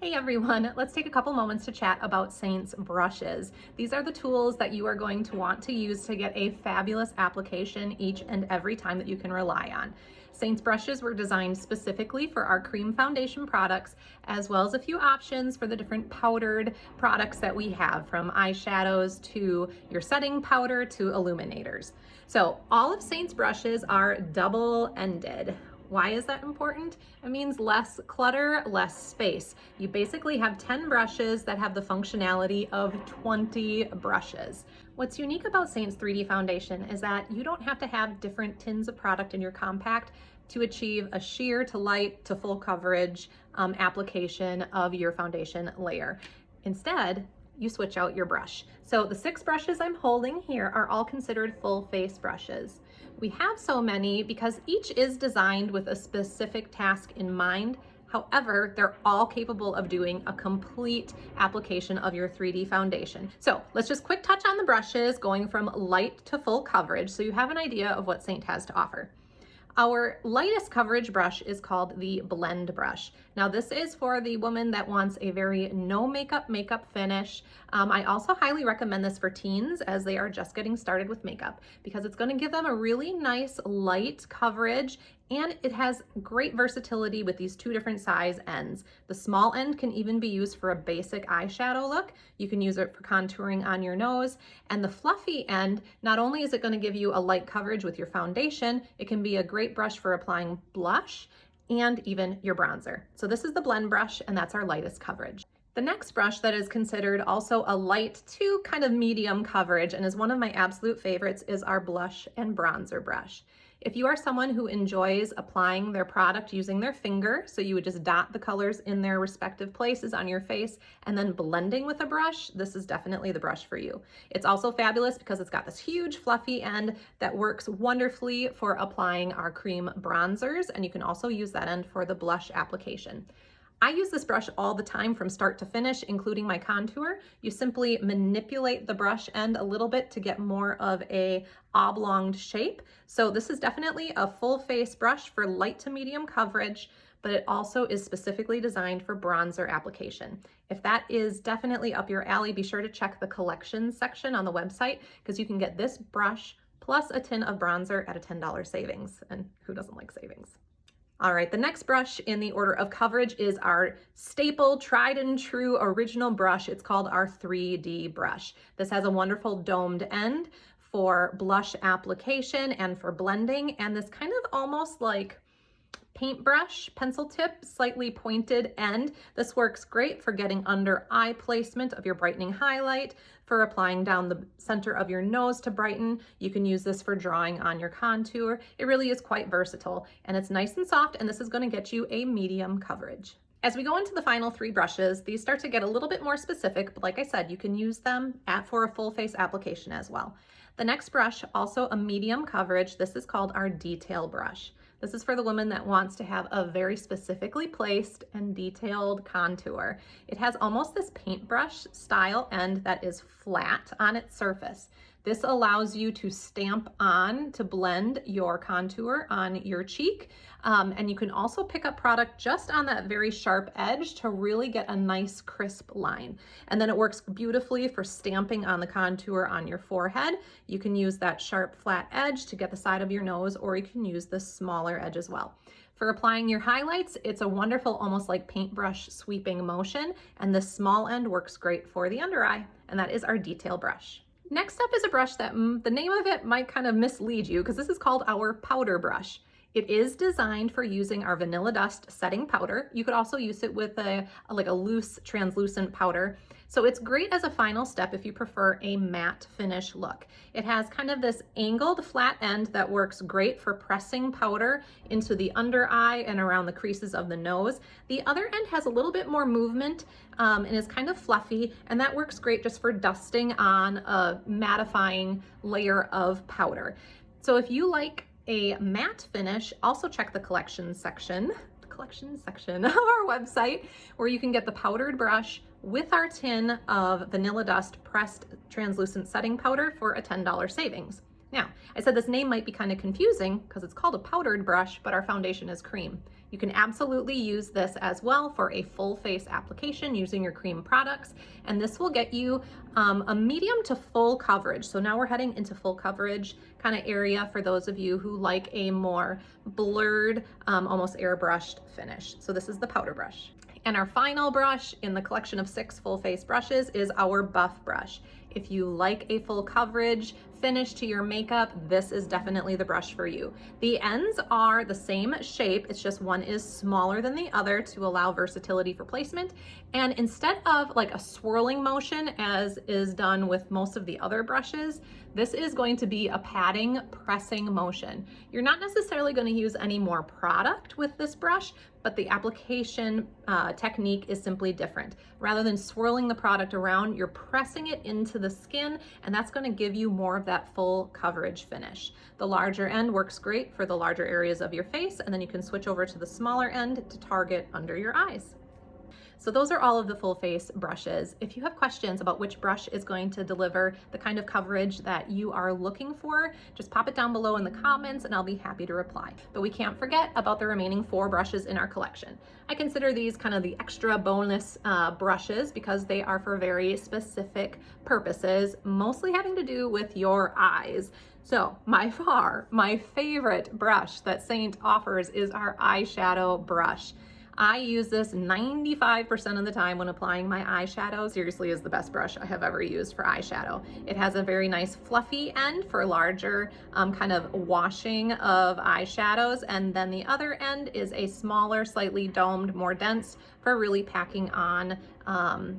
Hey everyone, let's take a couple moments to chat about Saints brushes. These are the tools that you are going to want to use to get a fabulous application each and every time that you can rely on. Saints brushes were designed specifically for our cream foundation products, as well as a few options for the different powdered products that we have, from eyeshadows to your setting powder to illuminators. So all of Saints brushes are double-ended. Why is that important? It means less clutter, less space. You basically have 10 brushes that have the functionality of 20 brushes. What's unique about Saints 3D Foundation is that you don't have to have different tins of product in your compact to achieve a sheer to light to full coverage application of your foundation layer. Instead, you switch out your brush. So the 6 brushes I'm holding here are all considered full face brushes. We have so many because each is designed with a specific task in mind. However, they're all capable of doing a complete application of your 3D foundation. So let's just quick touch on the brushes, going from light to full coverage so you have an idea of what Saint has to offer. Our lightest coverage brush is called the Blend brush. Now this is for the woman that wants a very no makeup finish. I also highly recommend this for teens as they are just getting started with makeup because it's going to give them a really nice light coverage, and it has great versatility with these 2 different size ends. The small end can even be used for a basic eyeshadow look. You can use it for contouring on your nose. And the fluffy end, not only is it going to give you a light coverage with your foundation, it can be a great brush for applying blush and even your bronzer. So this is the Blend brush, and that's our lightest coverage. The next brush that is considered also a light to kind of medium coverage and is one of my absolute favorites is our blush and bronzer brush. If you are someone who enjoys applying their product using their finger, so you would just dot the colors in their respective places on your face and then blending with a brush, this is definitely the brush for you. It's also fabulous because it's got this huge fluffy end that works wonderfully for applying our cream bronzers, and you can also use that end for the blush application. I use this brush all the time from start to finish, including my contour. You simply manipulate the brush end a little bit to get more of a oblonged shape. So this is definitely a full face brush for light to medium coverage, but it also is specifically designed for bronzer application. If that is definitely up your alley, be sure to check the collections section on the website because you can get this brush plus a tin of bronzer at a $10 savings. And who doesn't like savings? All right, the next brush in the order of coverage is our staple, tried and true original brush. It's called our 3D brush. This has a wonderful domed end for blush application and for blending, and this kind of almost like paintbrush, pencil tip, slightly pointed end. This works great for getting under eye placement of your brightening highlight, for applying down the center of your nose to brighten. You can use this for drawing on your contour. It really is quite versatile, and it's nice and soft, and this is going to get you a medium coverage. As we go into the final 3 brushes, these start to get a little bit more specific, but like I said, you can use them for a full face application as well. The next brush, also a medium coverage, this is called our Detail brush. This is for the woman that wants to have a very specifically placed and detailed contour. It has almost this paintbrush style end that is flat on its surface. This allows you to stamp on to blend your contour on your cheek. And you can also pick up product just on that very sharp edge to really get a nice crisp line. And then it works beautifully for stamping on the contour on your forehead. You can use that sharp flat edge to get the side of your nose, or you can use the smaller edge as well. For applying your highlights, it's a wonderful, almost like paintbrush sweeping motion, and the small end works great for the under eye, and that is our Detail brush. Next up is a brush that the name of it might kind of mislead you because this is called our Powder brush. It is designed for using our Vanilla Dust setting powder. You could also use it with a loose translucent powder. So it's great as a final step if you prefer a matte finish look. It has kind of this angled flat end that works great for pressing powder into the under eye and around the creases of the nose. The other end has a little bit more movement and is kind of fluffy, and that works great just for dusting on a mattifying layer of powder. So if you like a matte finish, also check the collections section of our website, where you can get the powdered brush with our tin of Vanilla Dust pressed translucent setting powder for a $10 savings. Now, I said this name might be kind of confusing because it's called a powdered brush, but our foundation is cream. You can absolutely use this as well for a full face application using your cream products, and this will get you a medium to full coverage. So now we're heading into full coverage kind of area for those of you who like a more blurred, almost airbrushed finish. So this is the powder brush. And our final brush in the collection of 6 full face brushes is our buff brush. If you like a full coverage finish to your makeup, this is definitely the brush for you. The ends are the same shape, it's just one is smaller than the other to allow versatility for placement. And instead of like a swirling motion as is done with most of the other brushes, this is going to be a patting, pressing motion. You're not necessarily going to use any more product with this brush, but the application technique is simply different. Rather than swirling the product around, you're pressing it into the skin, and that's going to give you more of that full coverage finish. The larger end works great for the larger areas of your face, and then you can switch over to the smaller end to target under your eyes. So those are all of the full face brushes. If you have questions about which brush is going to deliver the kind of coverage that you are looking for, just pop it down below in the comments and I'll be happy to reply. But we can't forget about the remaining 4 brushes in our collection. I consider these kind of the extra bonus brushes because they are for very specific purposes, mostly having to do with your eyes. So my favorite brush that Saint offers is our eyeshadow brush. I use this 95% of the time when applying my eyeshadow. Seriously, is the best brush I have ever used for eyeshadow. It has a very nice fluffy end for larger kind of washing of eyeshadows, and then the other end is a smaller, slightly domed, more dense for really packing on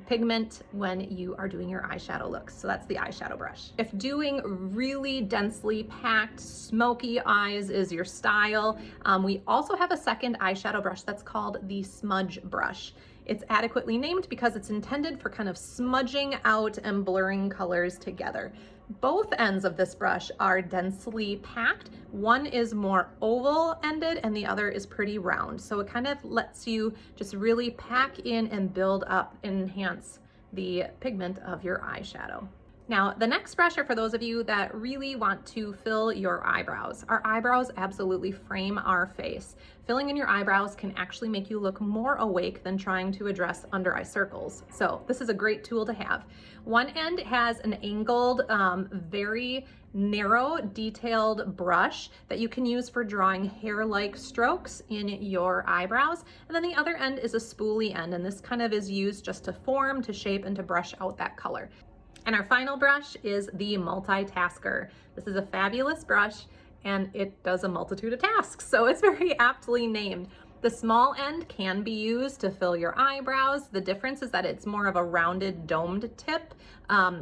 pigment when you are doing your eyeshadow looks. So that's the eyeshadow brush. If doing really densely packed, smoky eyes is your style, we also have a second eyeshadow brush that's called the smudge brush. It's adequately named because it's intended for kind of smudging out and blurring colors together. Both ends of this brush are densely packed. One is more oval ended and the other is pretty round. So it kind of lets you just really pack in and build up and enhance the pigment of your eyeshadow. Now, the next brush are for those of you that really want to fill your eyebrows. Our eyebrows absolutely frame our face. Filling in your eyebrows can actually make you look more awake than trying to address under eye circles. So this is a great tool to have. One end has an angled, very narrow, detailed brush that you can use for drawing hair-like strokes in your eyebrows. And then the other end is a spoolie end, and this kind of is used just to form, to shape, and to brush out that color. And our final brush is the multitasker. This is a fabulous brush and it does a multitude of tasks, so it's very aptly named. The small end can be used to fill your eyebrows. The difference is that it's more of a rounded, domed tip,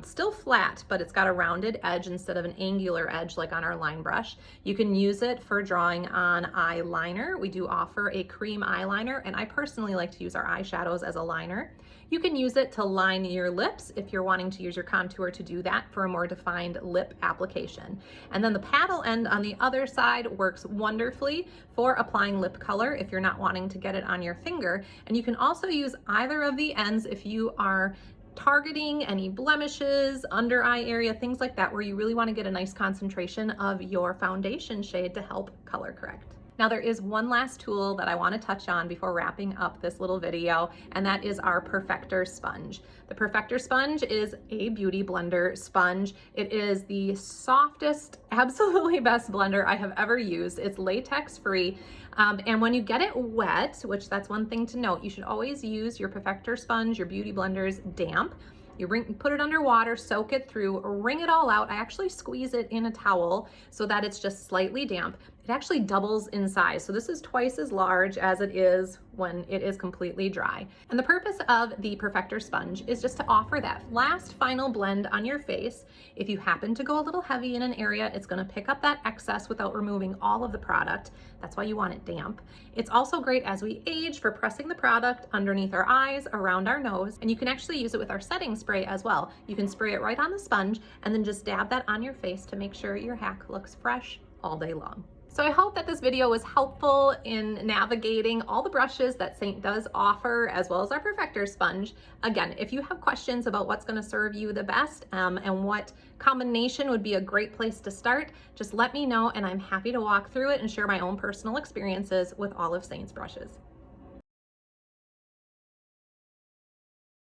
still flat, but it's got a rounded edge instead of an angular edge like on our line brush. You can use it for drawing on eyeliner. We do offer a cream eyeliner, and I personally like to use our eyeshadows as a liner. You can use it to line your lips if you're wanting to use your contour to do that for a more defined lip application. And then the paddle end on the other side works wonderfully for applying lip color if you're not wanting to get it on your finger. And you can also use either of the ends if you are targeting any blemishes, under eye area, things like that, where you really want to get a nice concentration of your foundation shade to help color correct. Now there is one last tool that I want to touch on before wrapping up this little video, and that is our Perfector sponge. The Perfector sponge is a beauty blender sponge. It is the softest, absolutely best blender I have ever used. It's latex free. And when you get it wet, which that's one thing to note, you should always use your Perfector sponge, your beauty blenders damp. You put it under water, soak it through, wring it all out. I actually squeeze it in a towel so that it's just slightly damp. It actually doubles in size. So this is twice as large as it is when it is completely dry. And the purpose of the Perfector sponge is just to offer that last final blend on your face. If you happen to go a little heavy in an area, it's going to pick up that excess without removing all of the product. That's why you want it damp. It's also great as we age for pressing the product underneath our eyes, around our nose, and you can actually use it with our setting spray as well. You can spray it right on the sponge and then just dab that on your face to make sure your hack looks fresh all day long. So I hope that this video was helpful in navigating all the brushes that Saint does offer, as well as our Perfector sponge. Again, if you have questions about what's going to serve you the best and what combination would be a great place to start, just let me know and I'm happy to walk through it and share my own personal experiences with all of Saint's brushes.